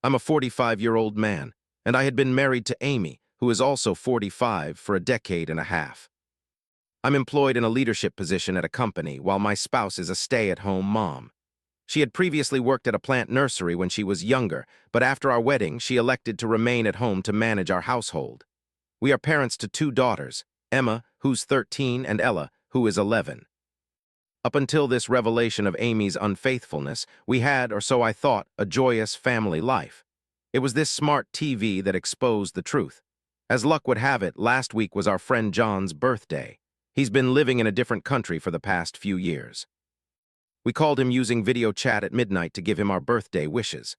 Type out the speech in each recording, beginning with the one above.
I'm a 45-year-old man, and I had been married to Amy, who is also 45, for a decade and a half. I'm employed in a leadership position at a company, while my spouse is a stay-at-home mom. She had previously worked at a plant nursery when she was younger, but after our wedding, she elected to remain at home to manage our household. We are parents to two daughters, Emma, who's 13, and Ella, who is 11. Up until this revelation of Amy's unfaithfulness, we had, or so I thought, a joyous family life. It was this smart TV that exposed the truth. As luck would have it, last week was our friend John's birthday. He's been living in a different country for the past few years. We called him using video chat at midnight to give him our birthday wishes.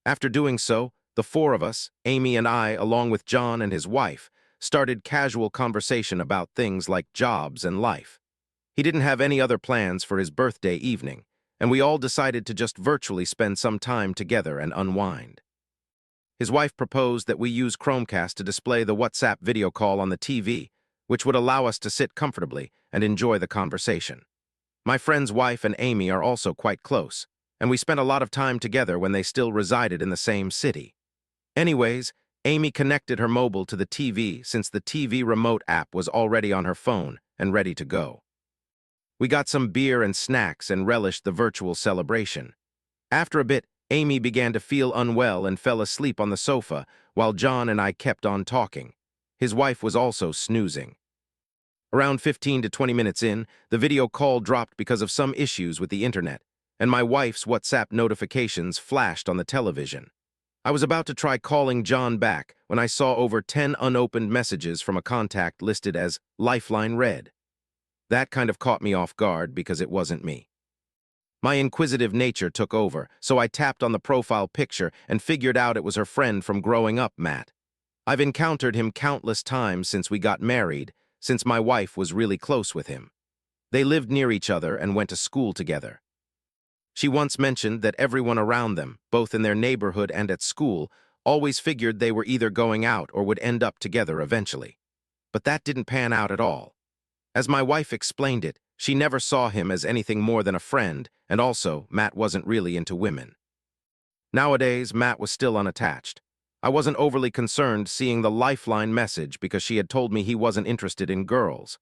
After doing so, the four of us, Amy and I, along with John and his wife, started casual conversation about things like jobs and life. He didn't have any other plans for his birthday evening, and we all decided to just virtually spend some time together and unwind. His wife proposed that we use Chromecast to display the WhatsApp video call on the TV, which would allow us to sit comfortably and enjoy the conversation. My friend's wife and Amy are also quite close, and we spent a lot of time together when they still resided in the same city. Anyways, Amy connected her mobile to the TV since the TV remote app was already on her phone and ready to go. We got some beer and snacks and relished the virtual celebration. After a bit, Amy began to feel unwell and fell asleep on the sofa while John and I kept on talking. His wife was also snoozing. Around 15 to 20 minutes in, the video call dropped because of some issues with the internet, and my wife's WhatsApp notifications flashed on the television. I was about to try calling John back when I saw over 10 unopened messages from a contact listed as Lifeline Red. That kind of caught me off guard because it wasn't me. My inquisitive nature took over, so I tapped on the profile picture and figured out it was her friend from growing up, Matt. I've encountered him countless times since we got married, since my wife was really close with him. They lived near each other and went to school together. She once mentioned that everyone around them, both in their neighborhood and at school, always figured they were either going out or would end up together eventually. But that didn't pan out at all. As my wife explained it, she never saw him as anything more than a friend, and also, Matt wasn't really into women. Nowadays, Matt was still unattached. I wasn't overly concerned seeing the Lifeline message because she had told me he wasn't interested in girls.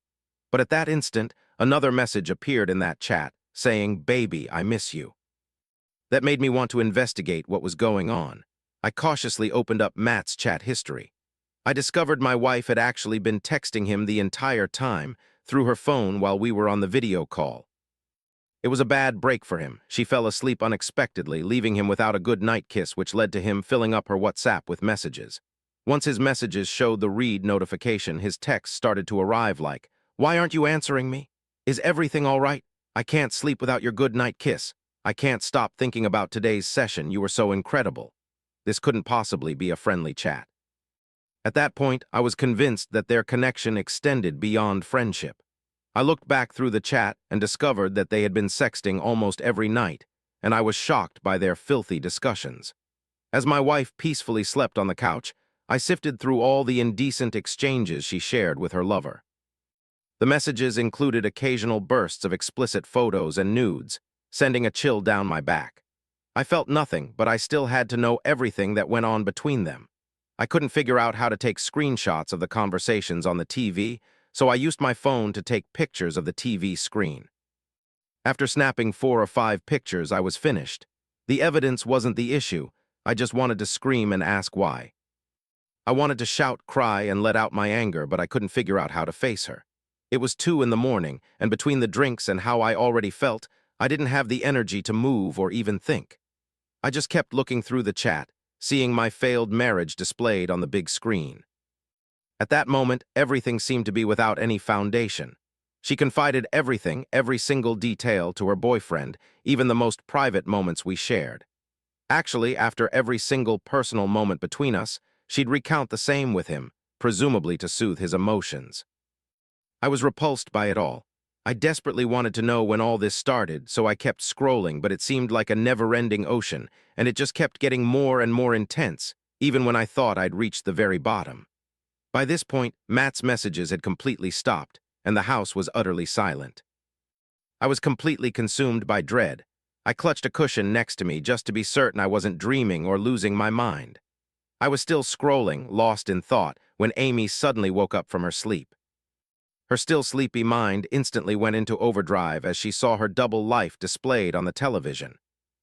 But at that instant, another message appeared in that chat, saying, "Baby, I miss you." That made me want to investigate what was going on. I cautiously opened up Matt's chat history. I discovered my wife had actually been texting him the entire time, through her phone while we were on the video call. It was a bad break for him. She fell asleep unexpectedly, leaving him without a good night kiss, which led to him filling up her WhatsApp with messages. Once his messages showed the read notification, his texts started to arrive like, "Why aren't you answering me? Is everything all right? I can't sleep without your good night kiss. I can't stop thinking about today's session. You were so incredible." This couldn't possibly be a friendly chat. At that point, I was convinced that their connection extended beyond friendship. I looked back through the chat and discovered that they had been sexting almost every night, and I was shocked by their filthy discussions. As my wife peacefully slept on the couch, I sifted through all the indecent exchanges she shared with her lover. The messages included occasional bursts of explicit photos and nudes, sending a chill down my back. I felt nothing, but I still had to know everything that went on between them. I couldn't figure out how to take screenshots of the conversations on the TV, so I used my phone to take pictures of the TV screen. After snapping 4 or 5 pictures, I was finished. The evidence wasn't the issue. I just wanted to scream and ask why. I wanted to shout, cry, and let out my anger, but I couldn't figure out how to face her. It was 2 in the morning, and between the drinks and how I already felt, I didn't have the energy to move or even think. I just kept looking through the chat, seeing my failed marriage displayed on the big screen. At that moment, everything seemed to be without any foundation. She confided everything, every single detail, to her boyfriend, even the most private moments we shared. Actually, after every single personal moment between us, she'd recount the same with him, presumably to soothe his emotions. I was repulsed by it all. I desperately wanted to know when all this started, so I kept scrolling, but it seemed like a never-ending ocean, and it just kept getting more and more intense, even when I thought I'd reached the very bottom. By this point, Matt's messages had completely stopped, and the house was utterly silent. I was completely consumed by dread. I clutched a cushion next to me just to be certain I wasn't dreaming or losing my mind. I was still scrolling, lost in thought, when Amy suddenly woke up from her sleep. Her still sleepy mind instantly went into overdrive as she saw her double life displayed on the television.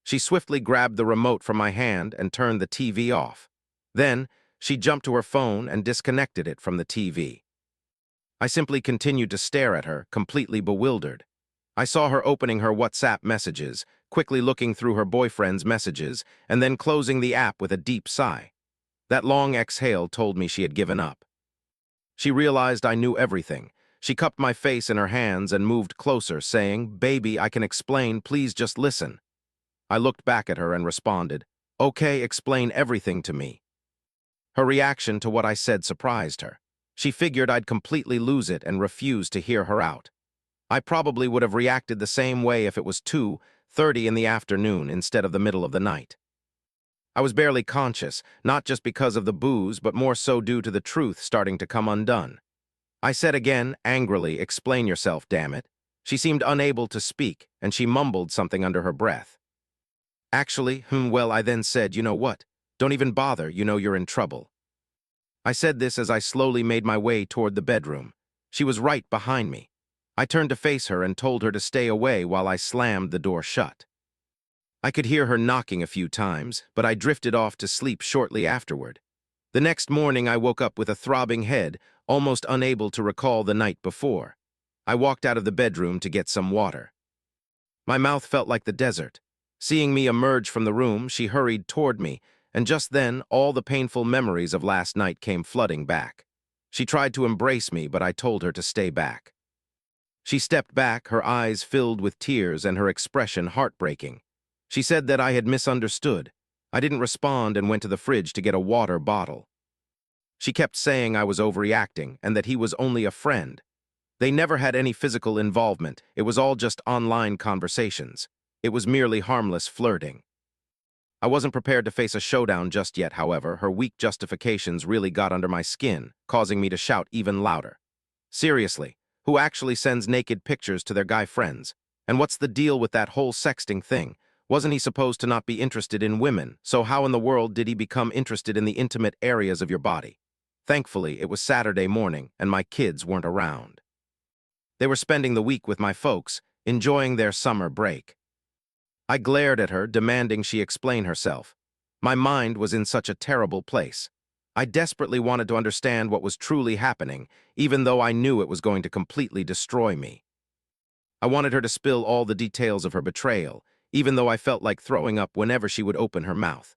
She swiftly grabbed the remote from my hand and turned the TV off. Then, she jumped to her phone and disconnected it from the TV. I simply continued to stare at her, completely bewildered. I saw her opening her WhatsApp messages, quickly looking through her boyfriend's messages, and then closing the app with a deep sigh. That long exhale told me she had given up. She realized I knew everything. She cupped my face in her hands and moved closer, saying, "Baby, I can explain, please just listen." I looked back at her and responded, "Okay, explain everything to me." Her reaction to what I said surprised her. She figured I'd completely lose it and refused to hear her out. I probably would have reacted the same way if it was 2:30 in the afternoon instead of the middle of the night. I was barely conscious, not just because of the booze, but more so due to the truth starting to come undone. I said again, angrily, "Explain yourself, damn it." She seemed unable to speak, and she mumbled something under her breath. Actually, well, I then said, "You know what? Don't even bother, you know you're in trouble." I said this as I slowly made my way toward the bedroom. She was right behind me. I turned to face her and told her to stay away while I slammed the door shut. I could hear her knocking a few times, but I drifted off to sleep shortly afterward. The next morning I woke up with a throbbing head, almost unable to recall the night before. I walked out of the bedroom to get some water. My mouth felt like the desert. Seeing me emerge from the room, she hurried toward me, and just then all the painful memories of last night came flooding back. She tried to embrace me, but I told her to stay back. She stepped back, her eyes filled with tears and her expression heartbreaking. She said that I had misunderstood. I didn't respond and went to the fridge to get a water bottle. She kept saying I was overreacting and that he was only a friend. They never had any physical involvement. It was all just online conversations. It was merely harmless flirting. I wasn't prepared to face a showdown just yet, however. Her weak justifications really got under my skin, causing me to shout even louder. Seriously, who actually sends naked pictures to their guy friends? And what's the deal with that whole sexting thing? Wasn't he supposed to not be interested in women? So how in the world did he become interested in the intimate areas of your body? Thankfully, it was Saturday morning, and my kids weren't around. They were spending the week with my folks, enjoying their summer break. I glared at her, demanding she explain herself. My mind was in such a terrible place. I desperately wanted to understand what was truly happening, even though I knew it was going to completely destroy me. I wanted her to spill all the details of her betrayal, even though I felt like throwing up whenever she would open her mouth.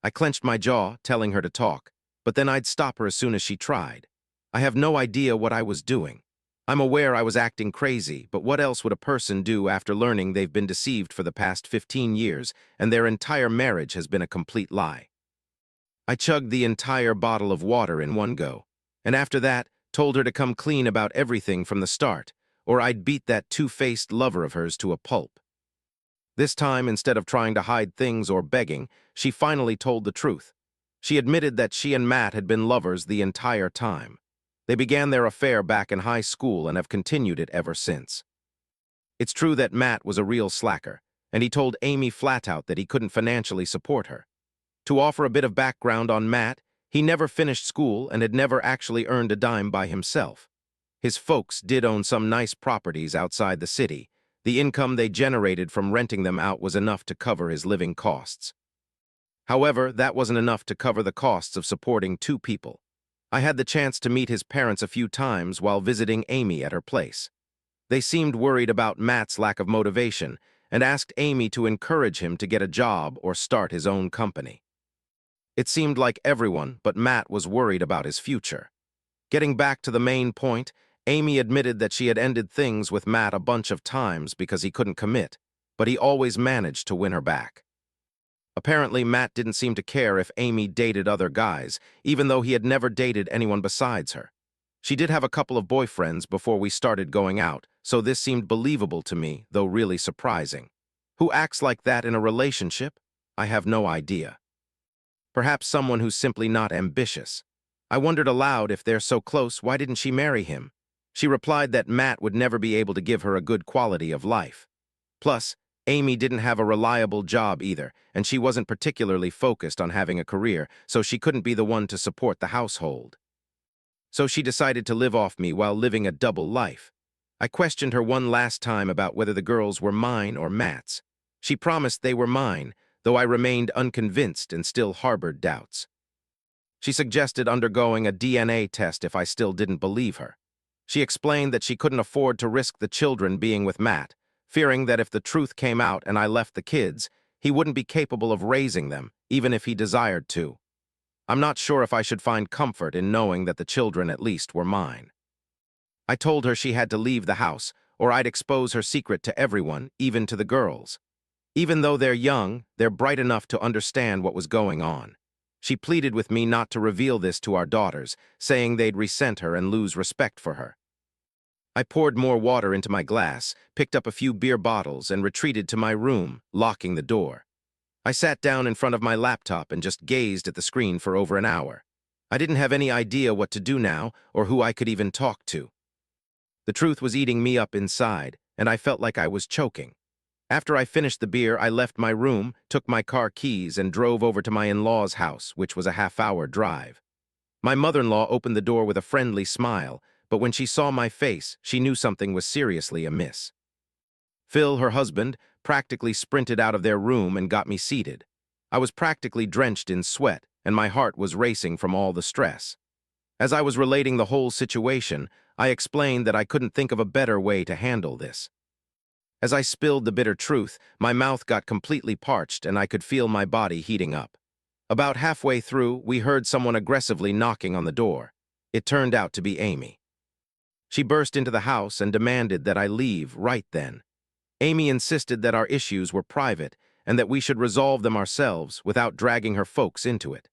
I clenched my jaw, telling her to talk, but then I'd stop her as soon as she tried. I have no idea what I was doing. I'm aware I was acting crazy, but what else would a person do after learning they've been deceived for the past 15 years and their entire marriage has been a complete lie? I chugged the entire bottle of water in one go, and after that, told her to come clean about everything from the start, or I'd beat that two-faced lover of hers to a pulp. This time, instead of trying to hide things or begging, she finally told the truth. She admitted that she and Matt had been lovers the entire time. They began their affair back in high school and have continued it ever since. It's true that Matt was a real slacker, and he told Amy flat out that he couldn't financially support her. To offer a bit of background on Matt, he never finished school and had never actually earned a dime by himself. His folks did own some nice properties outside the city. The income they generated from renting them out was enough to cover his living costs. However, that wasn't enough to cover the costs of supporting two people. I had the chance to meet his parents a few times while visiting Amy at her place. They seemed worried about Matt's lack of motivation and asked Amy to encourage him to get a job or start his own company. It seemed like everyone but Matt was worried about his future. Getting back to the main point, Amy admitted that she had ended things with Matt a bunch of times because he couldn't commit, but he always managed to win her back. Apparently, Matt didn't seem to care if Amy dated other guys, even though he had never dated anyone besides her. She did have a couple of boyfriends before we started going out, so this seemed believable to me, though really surprising. Who acts like that in a relationship? I have no idea. Perhaps someone who's simply not ambitious. I wondered aloud, if they're so close, why didn't she marry him? She replied that Matt would never be able to give her a good quality of life. Plus, Amy didn't have a reliable job either, and she wasn't particularly focused on having a career, so she couldn't be the one to support the household. So she decided to live off me while living a double life. I questioned her one last time about whether the girls were mine or Matt's. She promised they were mine, though I remained unconvinced and still harbored doubts. She suggested undergoing a DNA test if I still didn't believe her. She explained that she couldn't afford to risk the children being with Matt, fearing that if the truth came out and I left the kids, he wouldn't be capable of raising them, even if he desired to. I'm not sure if I should find comfort in knowing that the children at least were mine. I told her she had to leave the house, or I'd expose her secret to everyone, even to the girls. Even though they're young, they're bright enough to understand what was going on. She pleaded with me not to reveal this to our daughters, saying they'd resent her and lose respect for her. I poured more water into my glass, picked up a few beer bottles, and retreated to my room, locking the door. I sat down in front of my laptop and just gazed at the screen for over an hour. I didn't have any idea what to do now or who I could even talk to. The truth was eating me up inside, and I felt like I was choking. After I finished the beer, I left my room, took my car keys, and drove over to my in-laws' house, which was a half-hour drive. My mother-in-law opened the door with a friendly smile, but when she saw my face, she knew something was seriously amiss. Phil, her husband, practically sprinted out of their room and got me seated. I was practically drenched in sweat, and my heart was racing from all the stress. As I was relating the whole situation, I explained that I couldn't think of a better way to handle this. As I spilled the bitter truth, my mouth got completely parched and I could feel my body heating up. About halfway through, we heard someone aggressively knocking on the door. It turned out to be Amy. She burst into the house and demanded that I leave right then. Amy insisted that our issues were private and that we should resolve them ourselves without dragging her folks into it.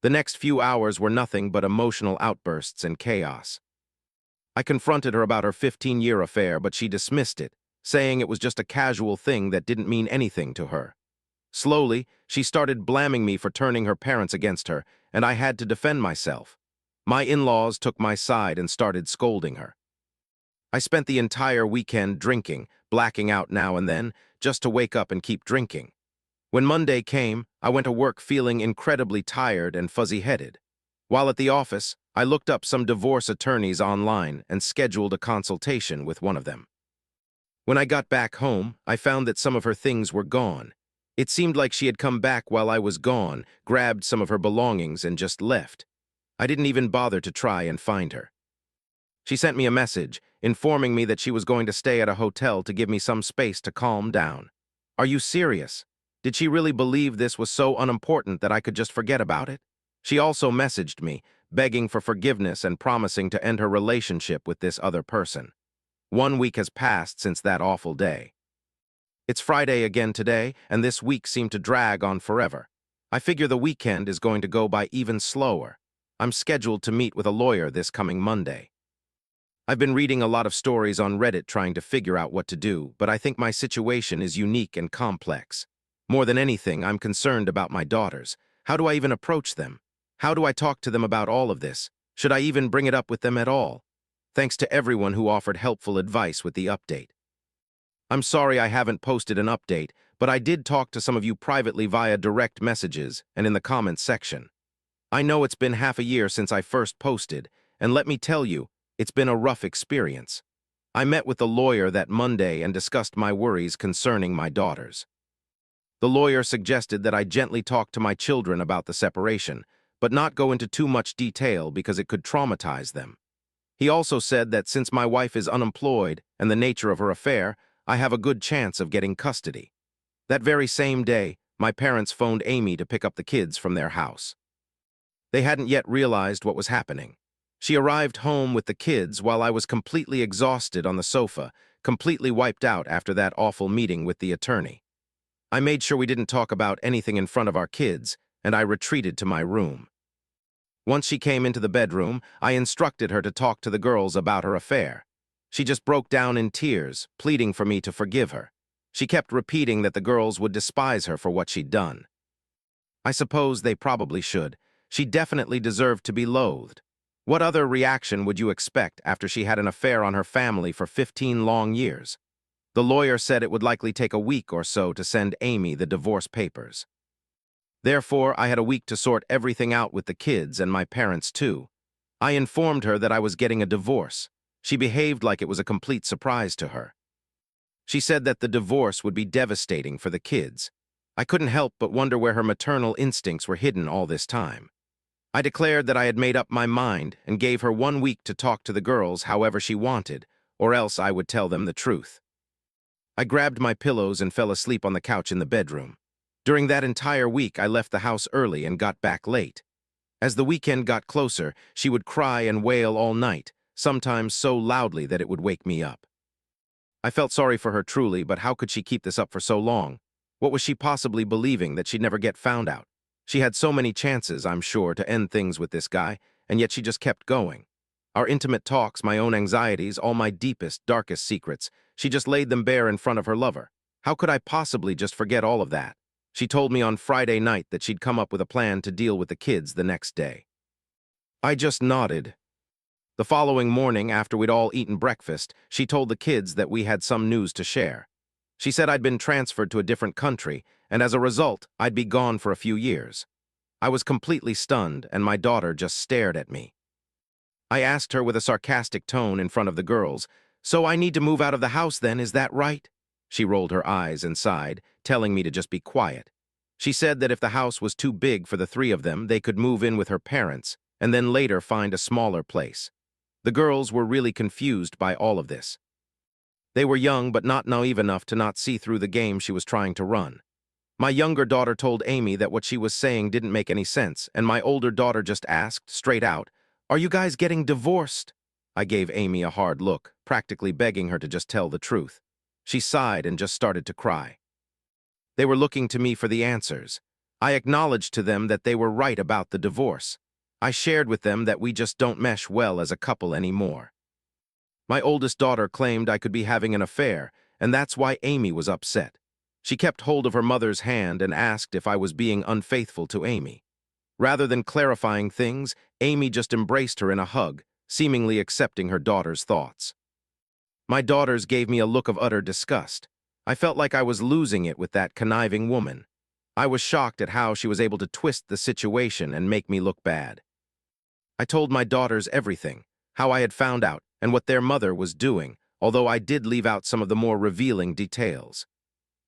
The next few hours were nothing but emotional outbursts and chaos. I confronted her about her 15-year affair, but she dismissed it, saying it was just a casual thing that didn't mean anything to her. Slowly, she started blaming me for turning her parents against her, and I had to defend myself. My in-laws took my side and started scolding her. I spent the entire weekend drinking, blacking out now and then, just to wake up and keep drinking. When Monday came, I went to work feeling incredibly tired and fuzzy-headed. While at the office, I looked up some divorce attorneys online and scheduled a consultation with one of them. When I got back home, I found that some of her things were gone. It seemed like she had come back while I was gone, grabbed some of her belongings, and just left. I didn't even bother to try and find her. She sent me a message, informing me that she was going to stay at a hotel to give me some space to calm down. Are you serious? Did she really believe this was so unimportant that I could just forget about it? She also messaged me, begging for forgiveness and promising to end her relationship with this other person. 1 week has passed since that awful day. It's Friday again today, and this week seemed to drag on forever. I figure the weekend is going to go by even slower. I'm scheduled to meet with a lawyer this coming Monday. I've been reading a lot of stories on Reddit trying to figure out what to do, but I think my situation is unique and complex. More than anything, I'm concerned about my daughters. How do I even approach them? How do I talk to them about all of this? Should I even bring it up with them at all? Thanks to everyone who offered helpful advice with the update. I'm sorry I haven't posted an update, but I did talk to some of you privately via direct messages and in the comments section. I know it's been half a year since I first posted, and let me tell you, it's been a rough experience. I met with the lawyer that Monday and discussed my worries concerning my daughters. The lawyer suggested that I gently talk to my children about the separation, but not go into too much detail because it could traumatize them. He also said that since my wife is unemployed and the nature of her affair, I have a good chance of getting custody. That very same day, my parents phoned Amy to pick up the kids from their house. They hadn't yet realized what was happening. She arrived home with the kids while I was completely exhausted on the sofa, completely wiped out after that awful meeting with the attorney. I made sure we didn't talk about anything in front of our kids, and I retreated to my room. Once she came into the bedroom, I instructed her to talk to the girls about her affair. She just broke down in tears, pleading for me to forgive her. She kept repeating that the girls would despise her for what she'd done. I suppose they probably should. She definitely deserved to be loathed. What other reaction would you expect after she had an affair on her family for 15 long years? The lawyer said it would likely take a week or so to send Amy the divorce papers. Therefore, I had a week to sort everything out with the kids and my parents too. I informed her that I was getting a divorce. She behaved like it was a complete surprise to her. She said that the divorce would be devastating for the kids. I couldn't help but wonder where her maternal instincts were hidden all this time. I declared that I had made up my mind and gave her 1 week to talk to the girls however she wanted, or else I would tell them the truth. I grabbed my pillows and fell asleep on the couch in the bedroom. During that entire week, I left the house early and got back late. As the weekend got closer, she would cry and wail all night, sometimes so loudly that it would wake me up. I felt sorry for her truly, but how could she keep this up for so long? What was she possibly believing, that she'd never get found out? She had so many chances, I'm sure, to end things with this guy, and yet she just kept going. Our intimate talks, my own anxieties, all my deepest, darkest secrets, she just laid them bare in front of her lover. How could I possibly just forget all of that? She told me on Friday night that she'd come up with a plan to deal with the kids the next day. I just nodded. The following morning, after we'd all eaten breakfast, she told the kids that we had some news to share. She said I'd been transferred to a different country, and as a result, I'd be gone for a few years. I was completely stunned, and my daughter just stared at me. I asked her with a sarcastic tone in front of the girls, "So I need to move out of the house then, is that right?" She rolled her eyes and sighed, telling me to just be quiet. She said that if the house was too big for the three of them, they could move in with her parents, and then later find a smaller place. The girls were really confused by all of this. They were young but not naive enough to not see through the game she was trying to run. My younger daughter told Amy that what she was saying didn't make any sense, and my older daughter just asked, straight out, "Are you guys getting divorced?" I gave Amy a hard look, practically begging her to just tell the truth. She sighed and just started to cry. They were looking to me for the answers. I acknowledged to them that they were right about the divorce. I shared with them that we just don't mesh well as a couple anymore. My oldest daughter claimed I could be having an affair, and that's why Amy was upset. She kept hold of her mother's hand and asked if I was being unfaithful to Amy. Rather than clarifying things, Amy just embraced her in a hug, seemingly accepting her daughter's thoughts. My daughters gave me a look of utter disgust. I felt like I was losing it with that conniving woman. I was shocked at how she was able to twist the situation and make me look bad. I told my daughters everything, how I had found out, and what their mother was doing, although I did leave out some of the more revealing details.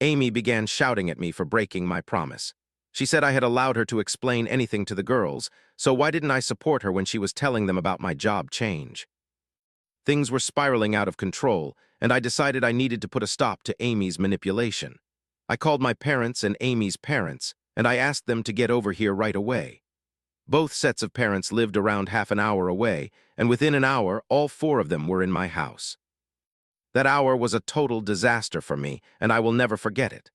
Amy began shouting at me for breaking my promise. She said I had allowed her to explain anything to the girls, so why didn't I support her when she was telling them about my job change? Things were spiraling out of control, and I decided I needed to put a stop to Amy's manipulation. I called my parents and Amy's parents, and I asked them to get over here right away. Both sets of parents lived around half an hour away, and within an hour, all four of them were in my house. That hour was a total disaster for me, and I will never forget it.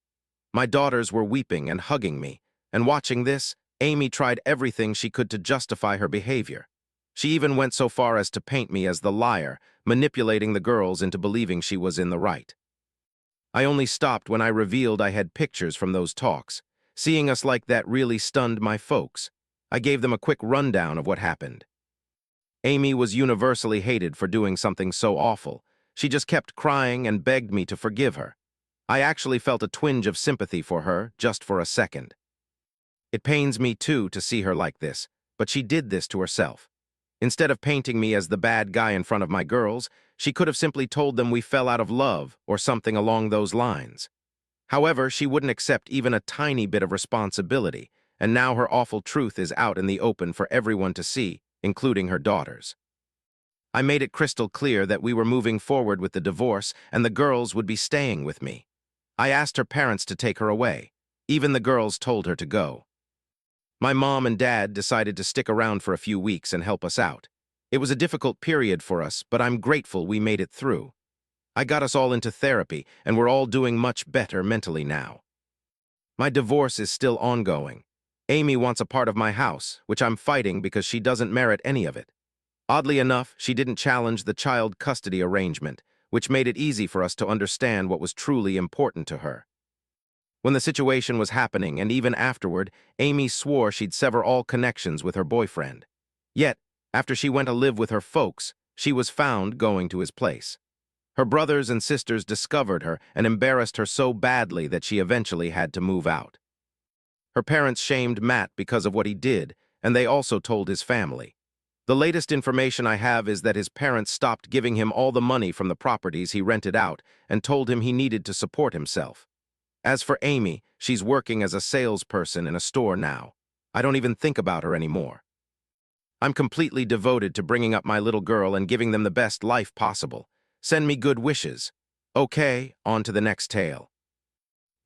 My daughters were weeping and hugging me, and watching this, Amy tried everything she could to justify her behavior. She even went so far as to paint me as the liar, manipulating the girls into believing she was in the right. I only stopped when I revealed I had pictures from those talks. Seeing us like that really stunned my folks. I gave them a quick rundown of what happened. Amy was universally hated for doing something so awful. She just kept crying and begged me to forgive her. I actually felt a twinge of sympathy for her, just for a second. It pains me, too, to see her like this, but she did this to herself. Instead of painting me as the bad guy in front of my girls, she could have simply told them we fell out of love or something along those lines. However, she wouldn't accept even a tiny bit of responsibility, and now her awful truth is out in the open for everyone to see, including her daughters. I made it crystal clear that we were moving forward with the divorce and the girls would be staying with me. I asked her parents to take her away. Even the girls told her to go. My mom and dad decided to stick around for a few weeks and help us out. It was a difficult period for us, but I'm grateful we made it through. I got us all into therapy, and we're all doing much better mentally now. My divorce is still ongoing. Amy wants a part of my house, which I'm fighting because she doesn't merit any of it. Oddly enough, she didn't challenge the child custody arrangement, which made it easy for us to understand what was truly important to her. When the situation was happening, and even afterward, Amy swore she'd sever all connections with her boyfriend. Yet, after she went to live with her folks, she was found going to his place. Her brothers and sisters discovered her and embarrassed her so badly that she eventually had to move out. Her parents shamed Matt because of what he did, and they also told his family. The latest information I have is that his parents stopped giving him all the money from the properties he rented out and told him he needed to support himself. As for Amy, she's working as a salesperson in a store now. I don't even think about her anymore. I'm completely devoted to bringing up my little girl and giving them the best life possible. Send me good wishes. Okay, on to the next tale.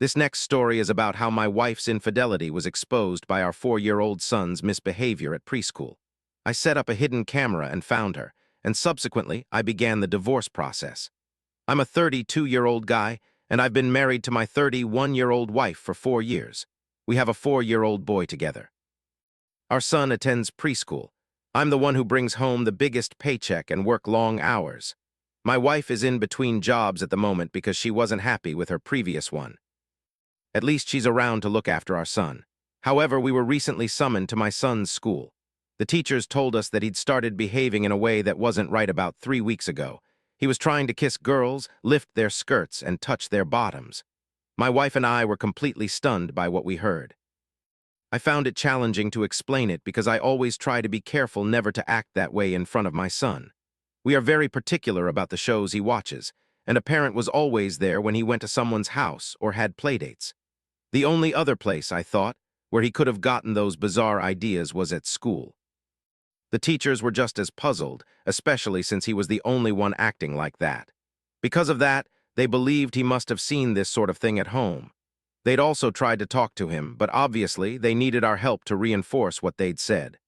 This next story is about how my wife's infidelity was exposed by our 4-year-old son's misbehavior at preschool. I set up a hidden camera and found her, and subsequently I began the divorce process. I'm a 32-year-old guy, and I've been married to my 31-year-old wife for 4 years. We have a 4-year-old boy together. Our son attends preschool. I'm the one who brings home the biggest paycheck and work long hours. My wife is in between jobs at the moment because she wasn't happy with her previous one. At least she's around to look after our son. However, we were recently summoned to my son's school. The teachers told us that he'd started behaving in a way that wasn't right about 3 weeks ago. He was trying to kiss girls, lift their skirts, and touch their bottoms. My wife and I were completely stunned by what we heard. I found it challenging to explain it because I always try to be careful never to act that way in front of my son. We are very particular about the shows he watches, and a parent was always there when he went to someone's house or had playdates. The only other place, I thought, where he could have gotten those bizarre ideas was at school. The teachers were just as puzzled, especially since he was the only one acting like that. Because of that, they believed he must have seen this sort of thing at home. They'd also tried to talk to him, but obviously they needed our help to reinforce what they'd said.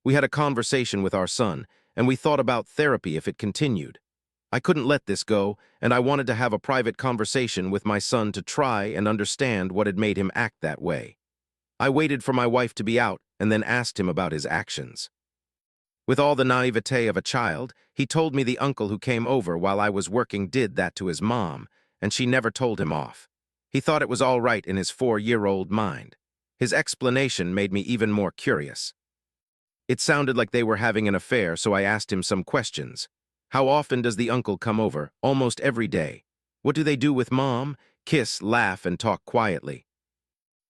We had a conversation with our son, and we thought about therapy if it continued. I couldn't let this go, and I wanted to have a private conversation with my son to try and understand what had made him act that way. I waited for my wife to be out and then asked him about his actions. With all the naivete of a child, he told me the uncle who came over while I was working did that to his mom, and she never told him off. He thought it was all right in his 4-year-old mind. His explanation made me even more curious. It sounded like they were having an affair, so I asked him some questions. How often does the uncle come over? Almost every day. What do they do with mom? Kiss, laugh, and talk quietly.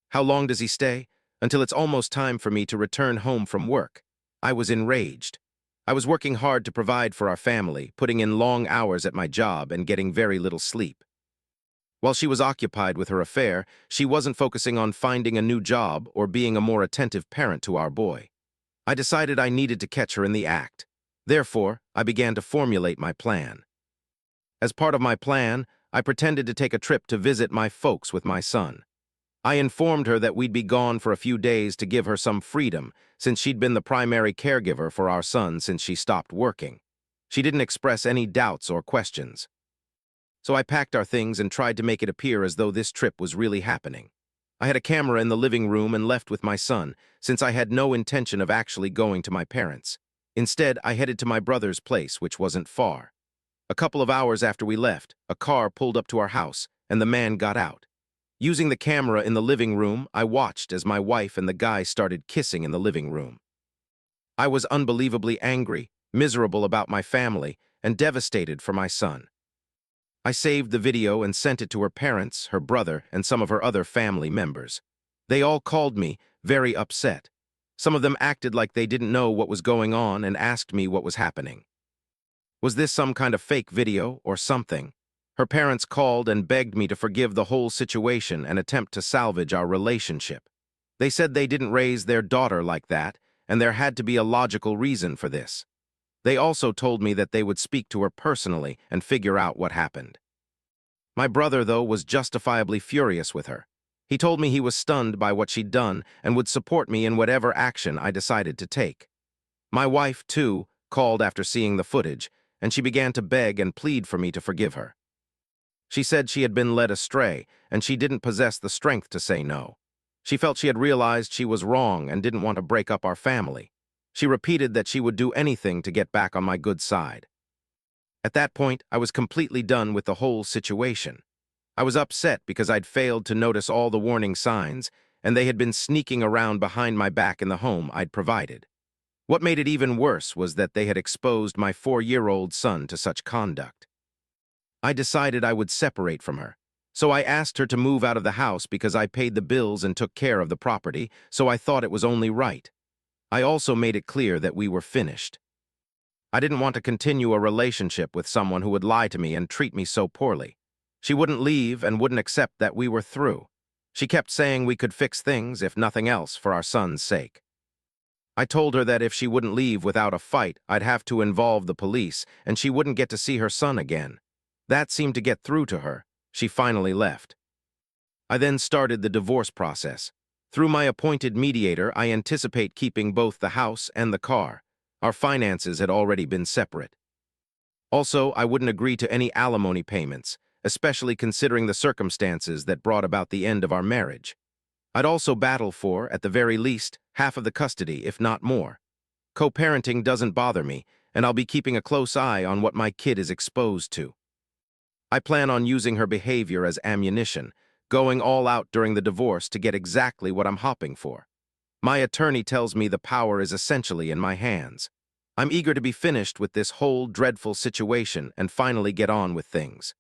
How long does he stay? Until it's almost time for me to return home from work. I was enraged. I was working hard to provide for our family, putting in long hours at my job and getting very little sleep. While she was occupied with her affair, she wasn't focusing on finding a new job or being a more attentive parent to our boy. I decided I needed to catch her in the act. Therefore, I began to formulate my plan. As part of my plan, I pretended to take a trip to visit my folks with my son. I informed her that we'd be gone for a few days to give her some freedom, since she'd been the primary caregiver for our son since she stopped working. She didn't express any doubts or questions. So I packed our things and tried to make it appear as though this trip was really happening. I had a camera in the living room and left with my son, since I had no intention of actually going to my parents'. Instead, I headed to my brother's place, which wasn't far. A couple of hours after we left, a car pulled up to our house, and the man got out. Using the camera in the living room, I watched as my wife and the guy started kissing in the living room. I was unbelievably angry, miserable about my family, and devastated for my son. I saved the video and sent it to her parents, her brother, and some of her other family members. They all called me, very upset. Some of them acted like they didn't know what was going on and asked me what was happening. Was this some kind of fake video or something? Her parents called and begged me to forgive the whole situation and attempt to salvage our relationship. They said they didn't raise their daughter like that, and there had to be a logical reason for this. They also told me that they would speak to her personally and figure out what happened. My brother, though, was justifiably furious with her. He told me he was stunned by what she'd done and would support me in whatever action I decided to take. My wife, too, called after seeing the footage, and she began to beg and plead for me to forgive her. She said she had been led astray, and she didn't possess the strength to say no. She felt she had realized she was wrong and didn't want to break up our family. She repeated that she would do anything to get back on my good side. At that point, I was completely done with the whole situation. I was upset because I'd failed to notice all the warning signs, and they had been sneaking around behind my back in the home I'd provided. What made it even worse was that they had exposed my 4-year-old son to such conduct. I decided I would separate from her. So I asked her to move out of the house because I paid the bills and took care of the property, so I thought it was only right. I also made it clear that we were finished. I didn't want to continue a relationship with someone who would lie to me and treat me so poorly. She wouldn't leave and wouldn't accept that we were through. She kept saying we could fix things, if nothing else, for our son's sake. I told her that if she wouldn't leave without a fight, I'd have to involve the police, and she wouldn't get to see her son again. That seemed to get through to her. She finally left. I then started the divorce process. Through my appointed mediator, I anticipate keeping both the house and the car. Our finances had already been separate. Also, I wouldn't agree to any alimony payments, especially considering the circumstances that brought about the end of our marriage. I'd also battle for, at the very least, half of the custody, if not more. Co-parenting doesn't bother me, and I'll be keeping a close eye on what my kid is exposed to. I plan on using her behavior as ammunition, going all out during the divorce to get exactly what I'm hoping for. My attorney tells me the power is essentially in my hands. I'm eager to be finished with this whole dreadful situation and finally get on with things.